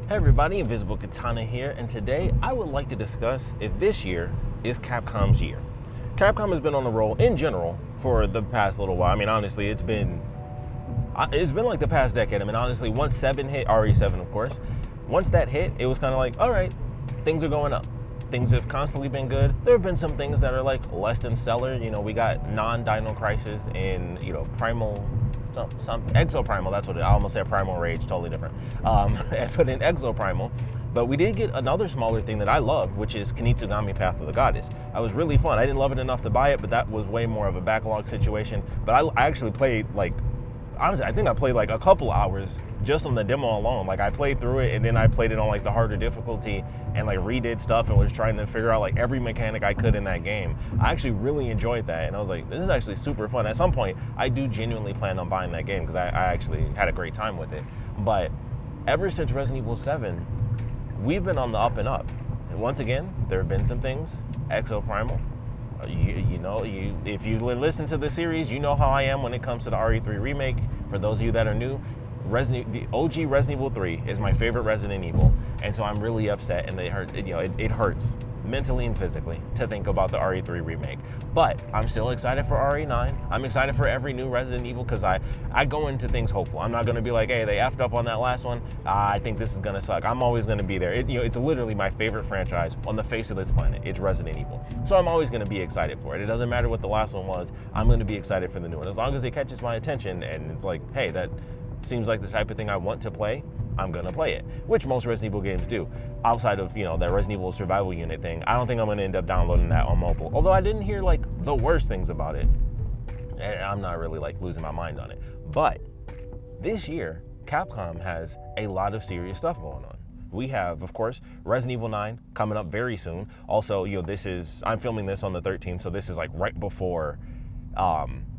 Hey everybody, Invisiblekatana here, and today I would like to discuss if this year is Capcom's year. Capcom has been on the roll in general for the past little while. I mean, honestly, it's been like the past decade. I mean, honestly, once 7 hit, RE7 of course, once that hit, it was kind of like, all right, things are going up. Things have constantly been good. There have been some things that are like less than stellar. You know, we got non-Dino Crisis in, Primal, some Exoprimal, that's what I almost said Primal Rage, totally different. But in Exoprimal, but we did get another smaller thing that I loved, which is Kunitsugami Path of the Goddess. I was really fun. I didn't love it enough to buy it, but that was way more of a backlog situation. But I actually played honestly, I think I played like a couple hours just on the demo alone. Like I played through it and then I played it on like the harder difficulty and like redid stuff and was trying to figure out like every mechanic I could in that game. I actually really enjoyed that and I was like, this is actually super fun. At some point, I do genuinely plan on buying that game because I actually had a great time with it. But ever since Resident Evil 7, we've been on the up and up. And once again, there have been some things, Exoprimal. If you listen to the series, you know how I am when it comes to the RE3 remake. For those of you that are new, the OG Resident Evil 3 is my favorite Resident Evil, and so I'm really upset, and it hurts mentally and physically to think about the RE3 remake. But I'm still excited for RE9. I'm excited for every new Resident Evil because I go into things hopeful. I'm not going to be like, hey, they effed up on that last one. I think this is going to suck. I'm always going to be there. It's literally my favorite franchise on the face of this planet. It's Resident Evil. So I'm always going to be excited for it. It doesn't matter what the last one was. I'm going to be excited for the new one. As long as it catches my attention and it's like, hey, that seems like the type of thing I want to play, I'm gonna play it, which most Resident Evil games do. Outside of, that Resident Evil survival unit thing, I don't think I'm gonna end up downloading that on mobile. Although I didn't hear like the worst things about it. And I'm not really like losing my mind on it. But this year, Capcom has a lot of serious stuff going on. We have, of course, Resident Evil 9 coming up very soon. Also, I'm filming this on the 13th, so this is like right before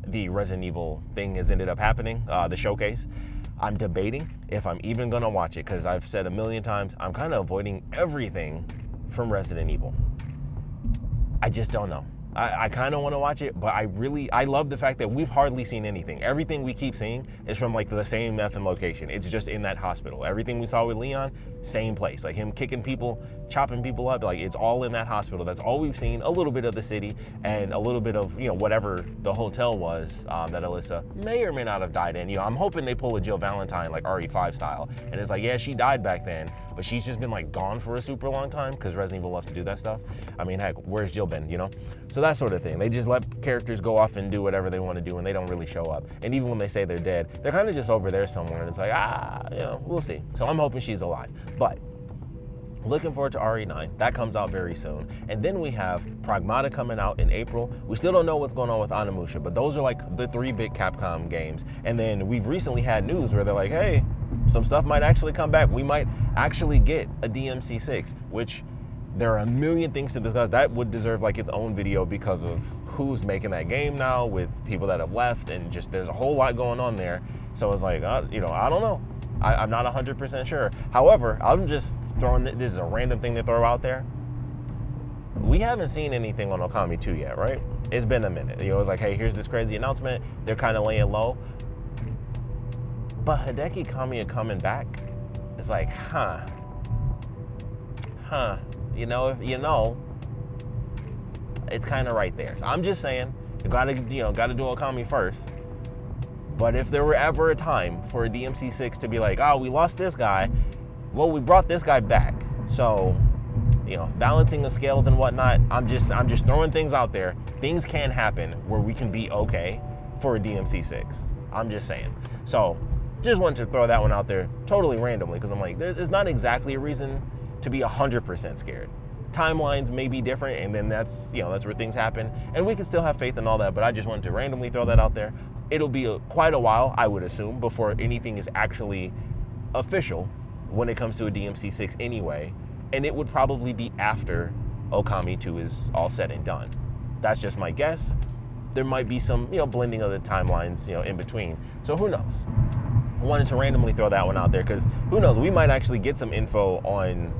the Resident Evil thing has ended up happening, the showcase. I'm debating if I'm even gonna watch it because I've said a million times, I'm kind of avoiding everything from Resident Evil. I just don't know. I kind of want to watch it, but I love the fact that we've hardly seen anything. Everything we keep seeing is from like the same effing location. It's just in that hospital. Everything we saw with Leon, same place. Like him kicking people, chopping people up, like it's all in that hospital. That's all we've seen. A little bit of the city and a little bit of, whatever the hotel was that Alyssa may or may not have died in. I'm hoping they pull a Jill Valentine like RE5 style. And it's like, yeah, she died back then, but she's just been like gone for a super long time because Resident Evil loves to do that stuff. I mean, heck, where's Jill been, So that sort of thing. They just let characters go off and do whatever they want to do and they don't really show up. And even when they say they're dead, they're kind of just over there somewhere and it's like, we'll see. So I'm hoping she's alive. But looking forward to RE9. That comes out very soon. And then we have Pragmata coming out in April. We still don't know what's going on with Onimusha, but those are like the 3 big Capcom games. And then we've recently had news where they're like, hey, some stuff might actually come back. We might actually get a DMC6, which there are a million things to discuss. That would deserve like its own video because of who's making that game now with people that have left and just there's a whole lot going on there. So it's like, I don't know. I'm not 100% sure. However, I'm just throwing, this is a random thing to throw out there. We haven't seen anything on Okami 2 yet, right? It's been a minute. It's like, hey, here's this crazy announcement. They're kind of laying low. But Hideki Kamiya coming back, it's like, it's kind of right there. So I'm just saying, you gotta do Okami first. But if there were ever a time for a DMC6 to be like, oh, we lost this guy, well, we brought this guy back. So, balancing the scales and whatnot, I'm just throwing things out there. Things can happen where we can be okay for a DMC6. I'm just saying. So, just wanted to throw that one out there totally randomly because I'm like, there's not exactly a reason to be 100% scared. Timelines may be different, and then that's where things happen, and we can still have faith in all that, but I just wanted to randomly throw that out there. It'll be quite a while, I would assume, before anything is actually official when it comes to a DMC6 anyway, and it would probably be after Okami 2 is all said and done. That's just my guess. There might be some, blending of the timelines, in between, so who knows? I wanted to randomly throw that one out there because who knows, we might actually get some info on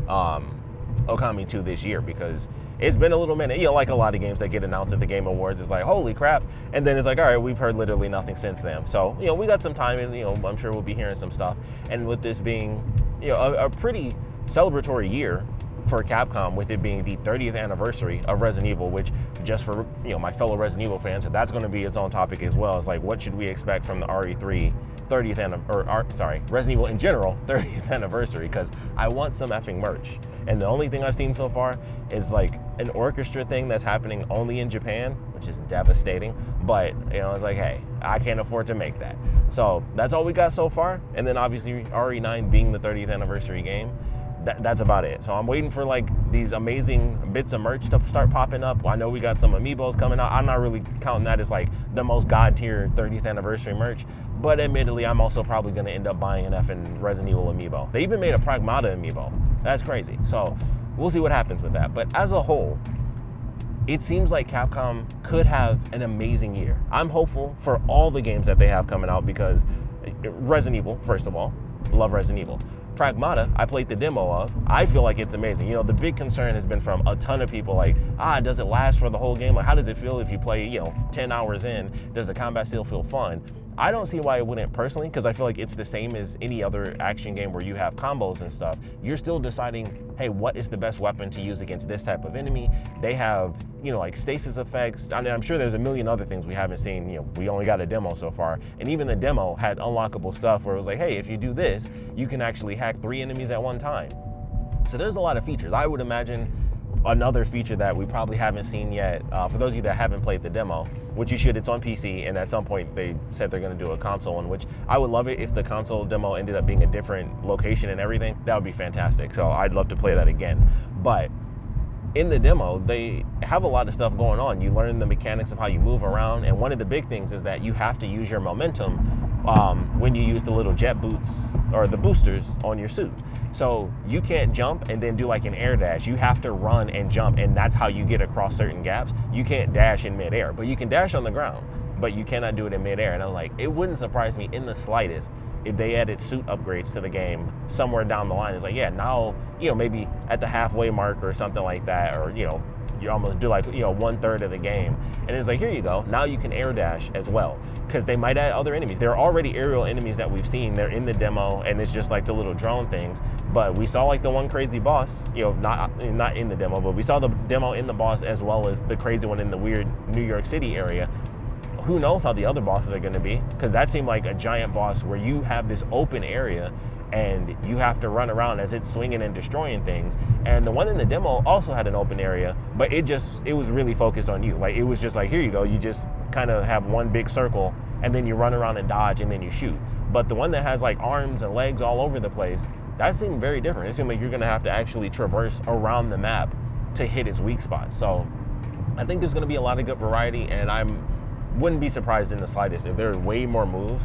Okami 2 this year because it's been a little minute. Like a lot of games that get announced at the Game Awards, it's like, holy crap. And then it's like, all right, we've heard literally nothing since then. So, we got some time, and, I'm sure we'll be hearing some stuff. And with this being, a pretty celebratory year for Capcom, with it being the 30th anniversary of Resident Evil, which, just for my fellow Resident Evil fans, that's going to be its own topic as well. It's like, what should we expect from the RE3 Resident Evil in general 30th anniversary? Because I want some effing merch, and the only thing I've seen so far is like an orchestra thing that's happening only in Japan, which is devastating. But it's like, hey, I can't afford to make that. So that's all we got so far. And then obviously RE9 being the 30th anniversary game, that's about it. So I'm waiting for like these amazing bits of merch to start popping up. I know we got some amiibos coming out. I'm not really counting that as like the most god tier 30th anniversary merch, but admittedly, I'm also probably going to end up buying an effing Resident Evil amiibo. They even made a Pragmata amiibo. That's crazy. So we'll see what happens with that. But as a whole, it seems like Capcom could have an amazing year. I'm hopeful for all the games that they have coming out, because Resident Evil, first of all, love Resident Evil. Pragmata, I played the demo of. I feel like it's amazing. The big concern has been from a ton of people like, does it last for the whole game? Like, how does it feel if you play, 10 hours in? Does the combat still feel fun? I don't see why it wouldn't personally, because I feel like it's the same as any other action game where you have combos and stuff. You're still deciding, hey, what is the best weapon to use against this type of enemy? They have, like stasis effects. I mean, I'm sure there's a million other things we haven't seen. We only got a demo so far. And even the demo had unlockable stuff where it was like, hey, if you do this, you can actually hack 3 enemies at one time. So there's a lot of features. I would imagine another feature that we probably haven't seen yet, for those of you that haven't played the demo, which you should, it's on PC, and at some point they said they're going to do a console one, which I would love it if the console demo ended up being a different location and everything. That would be fantastic. So I'd love to play that again. But in the demo, they have a lot of stuff going on. You learn the mechanics of how you move around, and one of the big things is that you have to use your momentum when you use the little jet boots or the boosters on your suit. So you can't jump and then do like an air dash. You have to run and jump, and that's how you get across certain gaps. You can't dash in midair, but you can dash on the ground, but you cannot do it in midair. And I'm like, it wouldn't surprise me in the slightest if they added suit upgrades to the game somewhere down the line. It's like, yeah, now, maybe at the halfway mark or something like that, or, you almost do like, 1/3 of the game. And it's like, here you go. Now you can air dash as well, because they might add other enemies. There are already aerial enemies that we've seen. They're in the demo, and it's just like the little drone things. But we saw like the one crazy boss, not in the demo, but we saw the demo in the boss, as well as the crazy one in the weird New York City area. Who knows how the other bosses are going to be, because that seemed like a giant boss where you have this open area and you have to run around as it's swinging and destroying things. And the one in the demo also had an open area, but it was really focused on you. Like, it was just like, here you go, you just kind of have one big circle, and then you run around and dodge, and then you shoot. But the one that has like arms and legs all over the place, that seemed very different. It seemed like you're going to have to actually traverse around the map to hit its weak spots. So I think there's going to be a lot of good variety, and wouldn't be surprised in the slightest if there are way more moves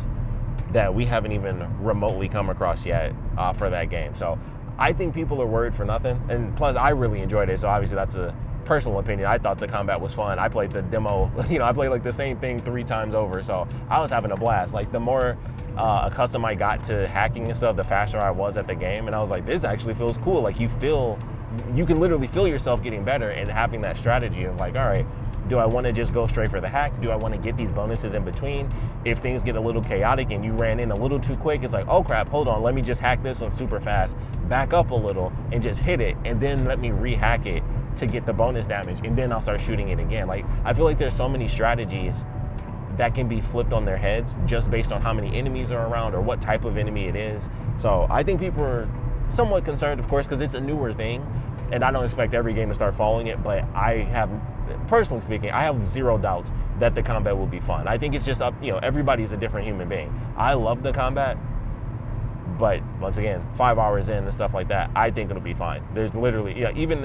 that we haven't even remotely come across yet for that game. So I think people are worried for nothing. And plus, I really enjoyed it. So obviously that's a personal opinion. I thought the combat was fun. I played the demo, I played like the same thing 3 times over. So I was having a blast. Like, the more accustomed I got to hacking and stuff, the faster I was at the game. And I was like, this actually feels cool. Like, you can literally feel yourself getting better and having that strategy of like, all right, do I want to just go straight for the hack? Do I want to get these bonuses in between? If things get a little chaotic and you ran in a little too quick, it's like, oh crap, hold on, let me just hack this one super fast, back up a little and just hit it, and then let me re-hack it to get the bonus damage, and then I'll start shooting it again. Like, I feel like there's so many strategies that can be flipped on their heads just based on how many enemies are around or what type of enemy it is. So I think people are somewhat concerned, of course, because it's a newer thing, and I don't expect every game to start following it, but personally speaking, I have zero doubt that the combat will be fun. I think it's just up, everybody's a different human being. I love the combat, but once again, 5 hours in and stuff like that, I think it'll be fine. There's literally, even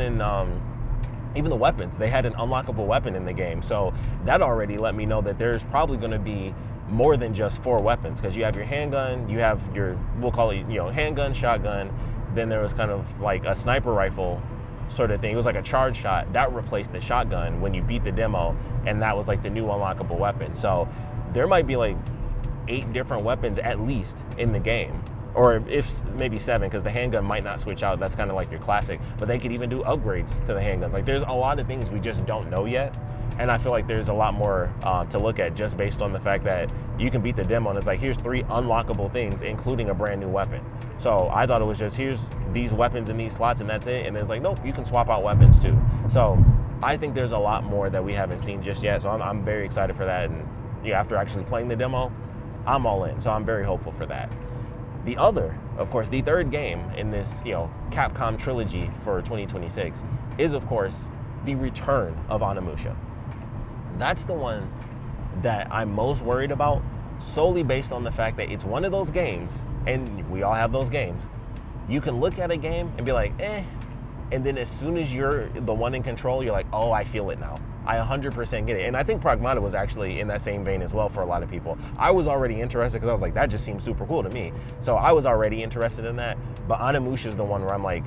the weapons, they had an unlockable weapon in the game. So that already let me know that there's probably going to be more than just 4 weapons, because you have your handgun, you have your, we'll call it, handgun, shotgun, then there was kind of like a sniper rifle sort of thing. It was like a charge shot that replaced the shotgun when you beat the demo, and that was like the new unlockable weapon. So there might be like 8 different weapons at least in the game, or if maybe 7, because the handgun might not switch out. That's kind of like your classic, but they could even do upgrades to the handguns. Like there's a lot of things we just don't know yet. And I feel like there's a lot more to look at just based on the fact that you can beat the demo and it's like, here's 3 unlockable things, including a brand new weapon. So I thought it was just, here's these weapons in these slots and that's it. And then it's like, nope, you can swap out weapons too. So I think there's a lot more that we haven't seen just yet. So I'm very excited for that. And yeah, after actually playing the demo, I'm all in. So I'm very hopeful for that. The other, of course, the third game in this, Capcom trilogy for 2026 is, of course, the return of Onimusha. That's the one that I'm most worried about, solely based on the fact that it's one of those games, and we all have those games, you can look at a game and be like, and then as soon as you're the one in control, you're like, oh, I feel it now. I 100% get it. And I think Pragmata was actually in that same vein as well for a lot of people. I was already interested because I was like, that just seems super cool to me. So I was already interested in that. But Onimusha is the one where I'm like,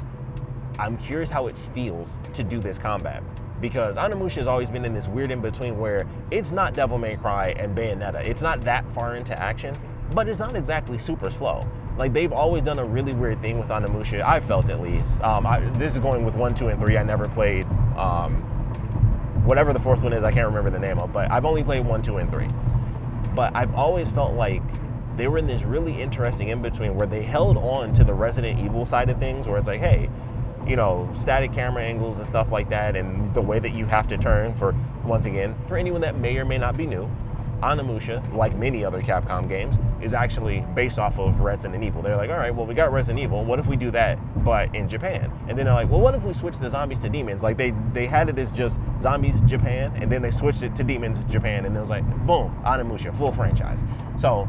I'm curious how it feels to do this combat. Because Onimusha has always been in this weird in-between where it's not Devil May Cry and Bayonetta. It's not that far into action, but it's not exactly super slow. Like, they've always done a really weird thing with Onimusha, I felt at least. This is going with 1, 2, and 3. I never played whatever the 4th one is, I can't remember the name of, but I've only played 1, 2, and 3. But I've always felt like they were in this really interesting in-between where they held on to the Resident Evil side of things, where it's like, hey, static camera angles and stuff like that, and the way that you have to turn for, once again, for anyone that may or may not be new, Onimusha, like many other Capcom games, is actually based off of Resident Evil. They're like, all right, well, we got Resident Evil. What if we do that, but in Japan? And then they're like, well, what if we switch the zombies to demons? Like, they had it as just zombies Japan, and then they switched it to demons Japan, and it was like, boom, Onimusha, full franchise. So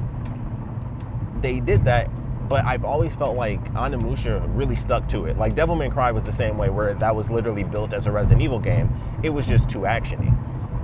they did that, but I've always felt like Onimusha really stuck to it. Like, Devil May Cry was the same way, where that was literally built as a Resident Evil game. It was just too actiony.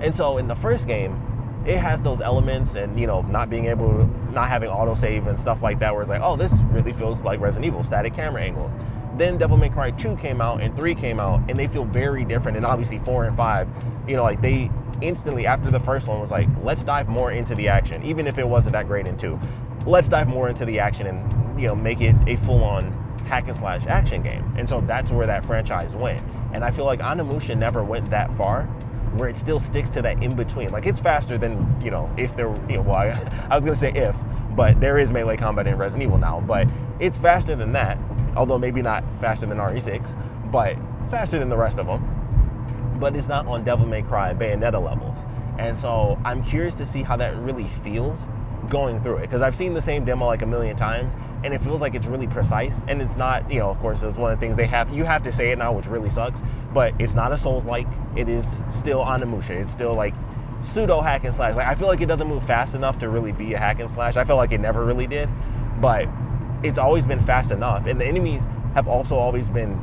And so in the first game, it has those elements, and not having autosave and stuff like that, where it's like, oh, this really feels like Resident Evil, static camera angles. Then Devil May Cry 2 came out and 3 came out, and they feel very different. And obviously 4 and 5, like they instantly, after the first one, was like, let's dive more into the action, even if it wasn't that great in 2. Let's dive more into the action and make it a full-on hack and slash action game. And so that's where that franchise went. And I feel like Onimusha never went that far, where it still sticks to that in-between. Like, it's faster than, if there, well, I was gonna say if, but there is melee combat in Resident Evil now, but it's faster than that, although maybe not faster than RE6, but faster than the rest of them. But it's not on Devil May Cry and Bayonetta levels. And so I'm curious to see how that really feels going through it, because I've seen the same demo like a million times, and it feels like it's really precise, and it's not, of course, it's one of the things you have to say it now, which really sucks, but it's not a Souls-like. It is still Onimusha. It's still like pseudo hack and slash. Like, I feel like it doesn't move fast enough to really be a hack and slash. I feel like it never really did, but it's always been fast enough, and the enemies have also always been,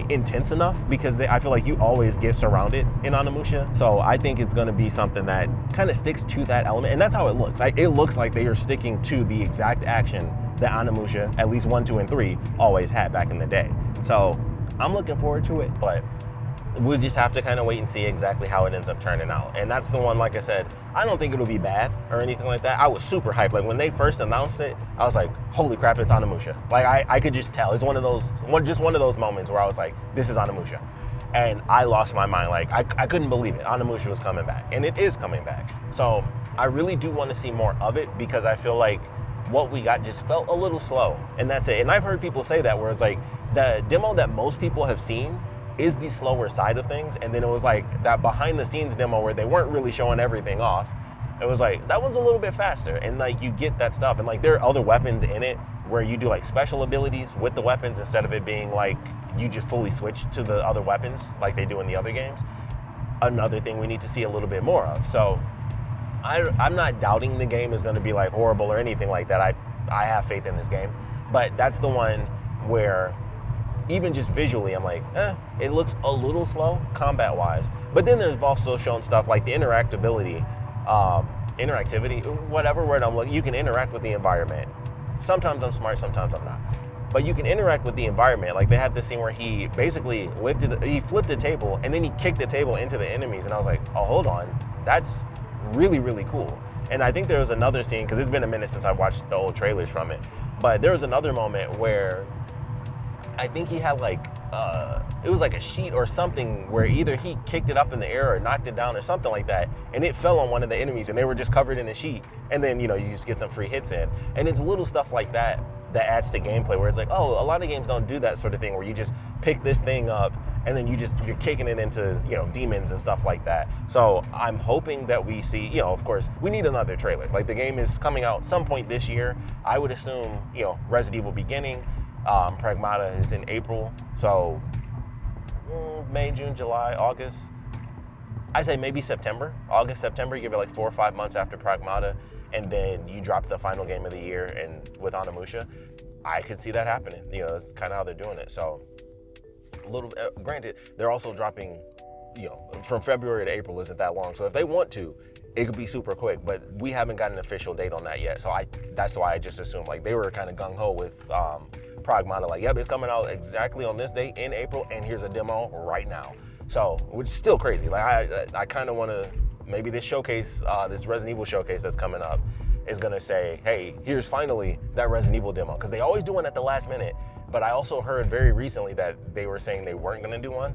intense enough, because I feel like you always get surrounded in Onimusha. So I think it's going to be something that kind of sticks to that element, and that's how it looks. It looks like they are sticking to the exact action that Onimusha, at least 1, 2, and 3, always had back in the day. So I'm looking forward to it, but we'll just have to kind of wait and see exactly how it ends up turning out. And that's the one, like I said, I don't think it'll be bad or anything like that. I was super hyped. Like, when they first announced it, I was like, holy crap, it's Onimusha. Like, I could just tell. It's one of those moments where I was like, this is Onimusha. And I lost my mind. Like, I couldn't believe it. Onimusha was coming back, and it is coming back. So I really do want to see more of it, because I feel like what we got just felt a little slow, and that's it. And I've heard people say that, where it's like, the demo that most people have seen is the slower side of things, and then it was like that behind the scenes demo where they weren't really showing everything off. It was like, that was a little bit faster, and like, you get that stuff, and like, there are other weapons in it where you do like special abilities with the weapons, instead of it being like you just fully switch to the other weapons like they do in the other games. Another thing we need to see a little bit more of. So I'm not doubting the game is going to be like horrible or anything like that. I have faith in this game, but that's the one where even just visually, I'm like, it looks a little slow combat-wise. But then there's also shown stuff like the interactivity, whatever word I'm looking, you can interact with the environment. Sometimes I'm smart, sometimes I'm not. But you can interact with the environment. Like, they had this scene where he basically flipped a table, and then he kicked the table into the enemies, and I was like, oh, hold on, that's really, really cool. And I think there was another scene, because it's been a minute since I watched the old trailers from it, But there was another moment where I think he had like it was like a sheet or something where either he kicked it up in the air or knocked it down or something like that, and it fell on one of the enemies, and they were just covered in a sheet. And then you just get some free hits in, and it's little stuff like that that adds to gameplay where it's like, oh, a lot of games don't do that sort of thing where you just pick this thing up and then you're kicking it into demons and stuff like that. So I'm hoping that we see, of course, we need another trailer. Like the game is coming out some point this year. I would assume Resident Evil beginning. Pragmata is in April, so May, June, July, August. I say maybe September, August, September. You give it like 4 or 5 months after Pragmata, and then you drop the final game of the year. And with Onimusha, I could see that happening. That's kind of how they're doing it. So, granted, they're also dropping. From February to April isn't that long. So if they want to, it could be super quick. But we haven't got an official date on that yet. So that's why I just assumed like they were kind of gung ho with Pragmata, like, yep, it's coming out exactly on this date in April, and here's a demo right now. So, which is still crazy. Like, I kind of want to, maybe this showcase, this Resident Evil showcase that's coming up is going to say, hey, here's finally that Resident Evil demo. Because they always do one at the last minute. But I also heard very recently that they were saying they weren't going to do one,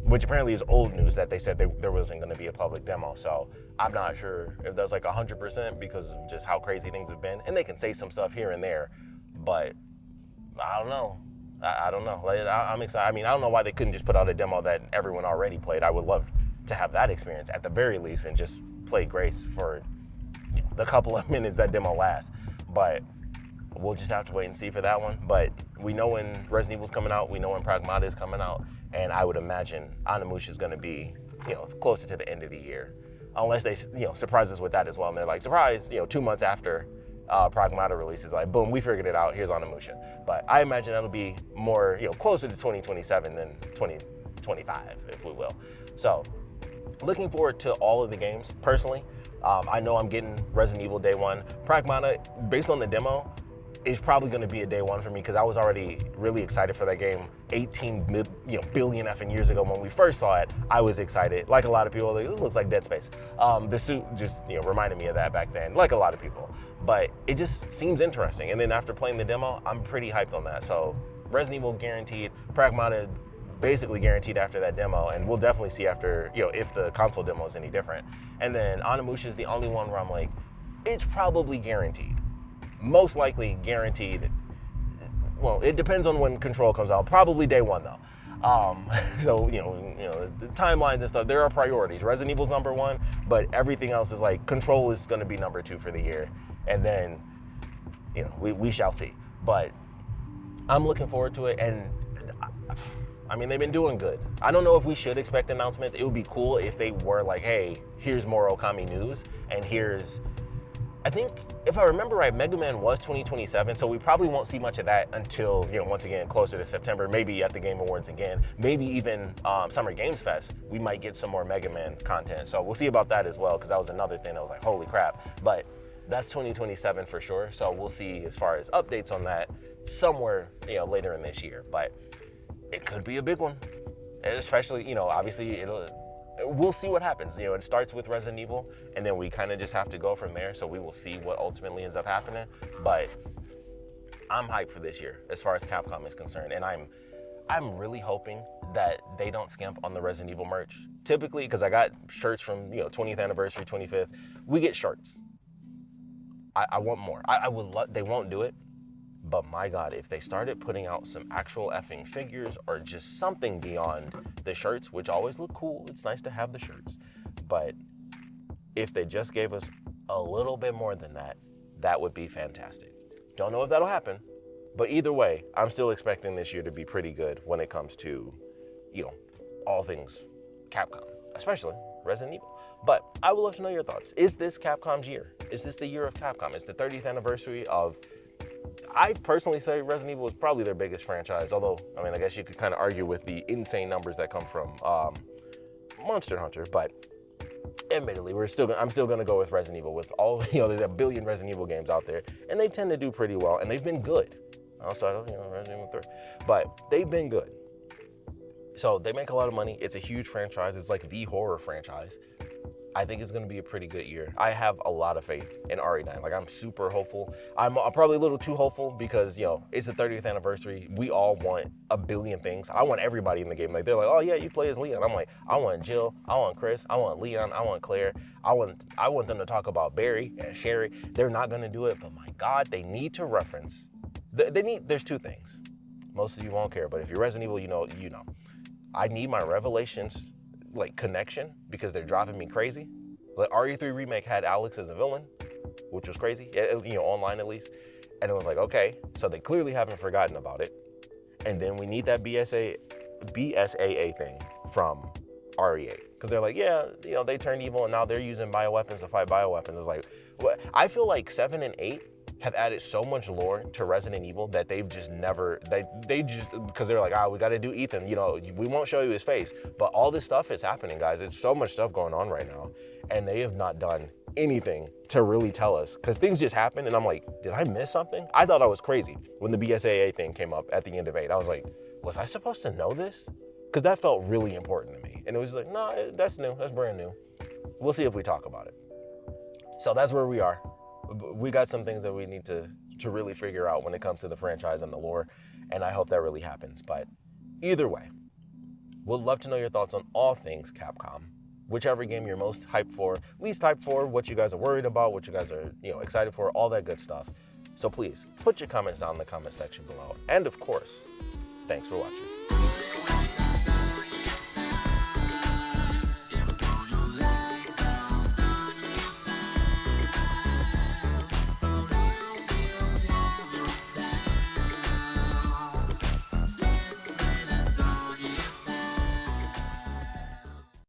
which apparently is old news that they said there wasn't going to be a public demo. So I'm not sure if that's like 100% because of just how crazy things have been. And they can say some stuff here and there, but I don't know. I don't know. Like, I'm excited. I mean, I don't know why they couldn't just put out a demo that everyone already played. I would love to have that experience at the very least and just play Grace for the couple of minutes that demo lasts. But we'll just have to wait and see for that one. But we know when Resident Evil's coming out. We know when Pragmata is coming out. And I would imagine Onimusha is going to be, closer to the end of the year. Unless they, surprise us with that as well. And they're like, surprise, 2 months after Pragmata releases, like, boom, we figured it out, here's Onimusha. But I imagine that'll be more, closer to 2027 than 2025, if we will. So, looking forward to all of the games, personally. I know I'm getting Resident Evil day one. Pragmata, based on the demo, is probably going to be a day one for me because I was already really excited for that game 18 billion effing years ago when we first saw it. I was excited. Like a lot of people, like, this looks like Dead Space. The suit just reminded me of that back then, like a lot of people. But it just seems interesting. And then after playing the demo, I'm pretty hyped on that. So Resident Evil guaranteed, Pragmata basically guaranteed after that demo, and we'll definitely see after, if the console demo is any different. And then Onimusha is the only one where I'm like, it's probably guaranteed. Most likely guaranteed. Well, it depends on when Control comes out. Probably day one though. So the timelines and stuff. There are priorities. Resident Evil's number one, but everything else is like Control is going to be number two for the year, and then we shall see. But I'm looking forward to it, and I mean they've been doing good. I don't know if we should expect announcements. It would be cool if they were like, hey, here's more Okami news, and here's. I think, if I remember right, Mega Man was 2027, so we probably won't see much of that until, once again, closer to September, maybe at the Game Awards again, maybe even Summer Games Fest, we might get some more Mega Man content. So we'll see about that as well, because that was another thing that was like, holy crap. But that's 2027 for sure, so we'll see as far as updates on that somewhere, later in this year. But it could be a big one, especially, obviously, we'll see what happens. It starts with Resident Evil, and then we kind of just have to go from there. So we will see what ultimately ends up happening. But I'm hyped for this year as far as Capcom is concerned, and I'm really hoping that they don't skimp on the Resident Evil merch. Typically, because I got shirts from 20th anniversary, 25th, we get shirts. I want more. I would love. They won't do it. But my God, if they started putting out some actual effing figures or just something beyond the shirts, which always look cool, it's nice to have the shirts. But if they just gave us a little bit more than that, that would be fantastic. Don't know if that'll happen, but either way, I'm still expecting this year to be pretty good when it comes to, all things Capcom, especially Resident Evil. But I would love to know your thoughts. Is this Capcom's year? Is this the year of Capcom? It's the 30th anniversary of... I personally say Resident Evil is probably their biggest franchise, although, I guess you could kind of argue with the insane numbers that come from Monster Hunter, but admittedly, I'm still going to go with Resident Evil. With all, there's a billion Resident Evil games out there, and they tend to do pretty well, and they've been good. Outside of, Resident Evil 3. But they've been good. So they make a lot of money. It's a huge franchise. It's like the horror franchise. I think it's going to be a pretty good year. I have a lot of faith in RE9. Like, I'm super hopeful. I'm probably a little too hopeful because, you know, it's the 30th anniversary. We all want a billion things. I want everybody in the game. Like, they're like, oh yeah, you play as Leon. I'm like, I want Jill, I want Chris, I want Leon, I want Claire. I want them to talk about Barry and Sherry. They're not going to do it, but my God, they need to reference. There's two things. Most of you won't care, but if you're Resident Evil, you know. I need my Revelations like connection because they're driving me crazy. Like, RE3 Remake had Alex as a villain, which was crazy, you know, online at least. And it was like, okay, so they clearly haven't forgotten about it. And then we need that BSAA thing from RE8. Because they're like, yeah, you know, they turned evil and now they're using bioweapons to fight bioweapons. It's like, what? I feel like 7 and 8 have added so much lore to Resident Evil that they've just never, they just, because they're like, we got to do Ethan, you know, we won't show you his face. But all this stuff is happening, guys. It's so much stuff going on right now. And they have not done anything to really tell us, because things just happen. And I'm like, did I miss something? I thought I was crazy when the BSAA thing came up at the end of 8. I was like, was I supposed to know this? Because that felt really important to me. And it was like, no, that's new. That's brand new. We'll see if we talk about it. So that's where we are. We got some things that we need to really figure out when it comes to the franchise and the lore, and I hope that really happens. But either way, we'd love to know your thoughts on all things Capcom. Whichever game you're most hyped for, least hyped for, what you guys are worried about, what you guys are, you know, excited for, all that good stuff. So please put your comments down in the comment section below. And of course, thanks for watching.